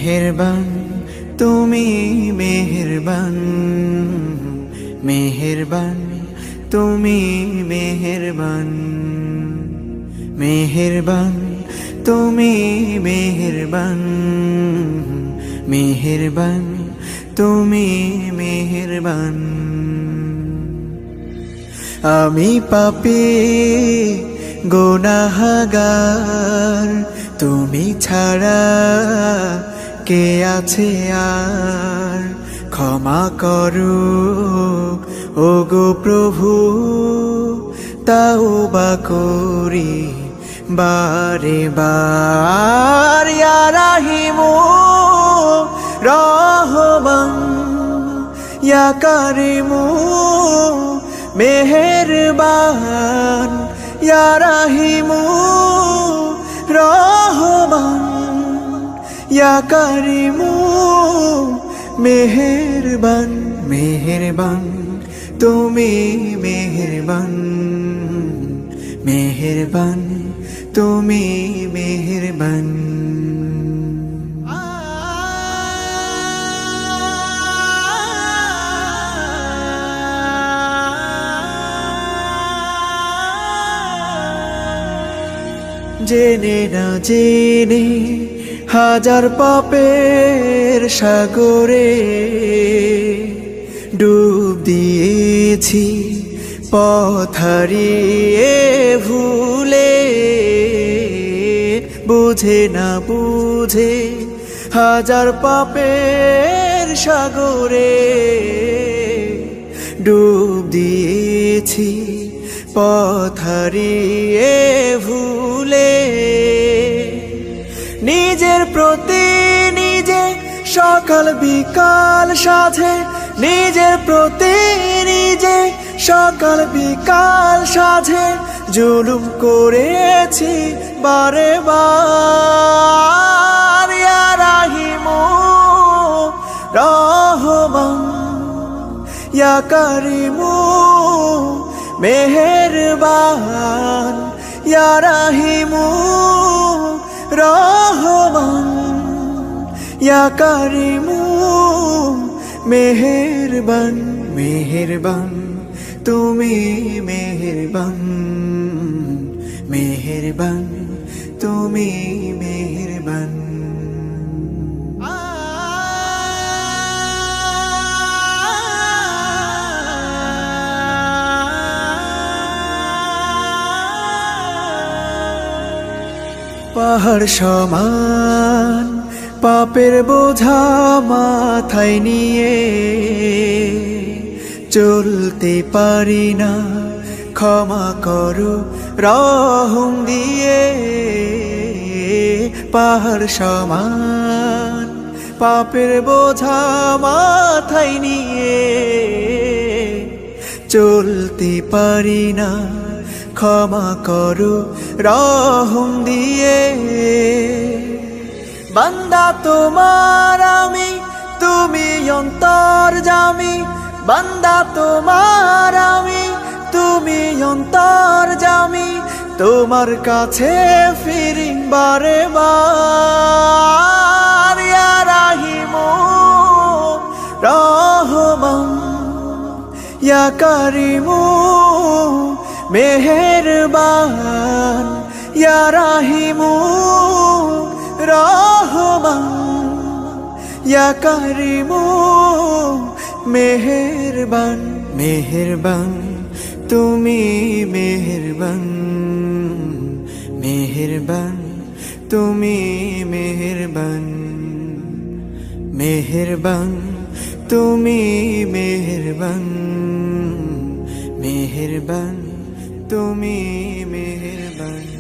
মেহেরবান তুমি মেহেরবান, মেহেরবান তুমি মেহেরবান, মেহেরবান তুমি মেহেরবান, মেহেরবান তুমি মেহেরবান। আমি পাপী গুনাহগার, তুমি ছাড়া কে আছে আর? ক্ষমা করো ওগো প্রভু, তাওবা করি বারে বার। ইয়া রাহিমু রহমান, ইয়া কারিমু মেহেরবান, ইয়া রাহিমু রহমান, ইয়া কারিমু মেহেরবান। মেহেরবান তুমি মেহেরবান, মেহেরবান তুমি মেহেরবান। জেনে না জেনে হাজার পাপের সাগরে ডুব দিয়েছি, পথ হারিয়ে ভুলে। বুঝে না বুঝে হাজার পাপের সাগরে ডুব দিয়েছি, পথ হারিয়ে ভুলে। নিজের প্রতি নিজে সকাল বিকাল সাধে, নিজের প্রতি নিজে সকাল বিকাল সাধে জুলুম করেছি বারে বার। ইয়া রাহিমু রহমান, ইয়া কারিমু মেহেরবান, ইয়া রাহিমু রহমান, ইয়া কারিমু মেহেরবান। মেহেরবান তুমি মেহেরবান, মেহেরবান তুমি মেহেরবান। পাহাড় সমান পাপের বোঝা মাথায় নিয়ে চলতে পারি না, ক্ষমা করো রহম দিয়ে। পাহাড় সমান পাপের বোঝা মাথায় নিয়ে চলতে পারি না, ক্ষমা করো রহম দিয়ে। বান্দা তোমার আমি, তুমি অন্তর্যামী। বান্দা তোমার আমি, তুমি অন্তর্যামী। তোমার কাছে ফিরি বারে বার। ইয়া রাহিমু রহমান, ইয়া কারিমু মেহেরবান, ইয়া রাহিমু রহমান, ইয়া কারিমু মেহেরবান। মেহেরবান তুমি মেহেরবান, মেহেরবান তুমি মেহেরবান, মেহেরবান তুমি মেহেরবান, মেহেরবান তুমি মেহেরবান।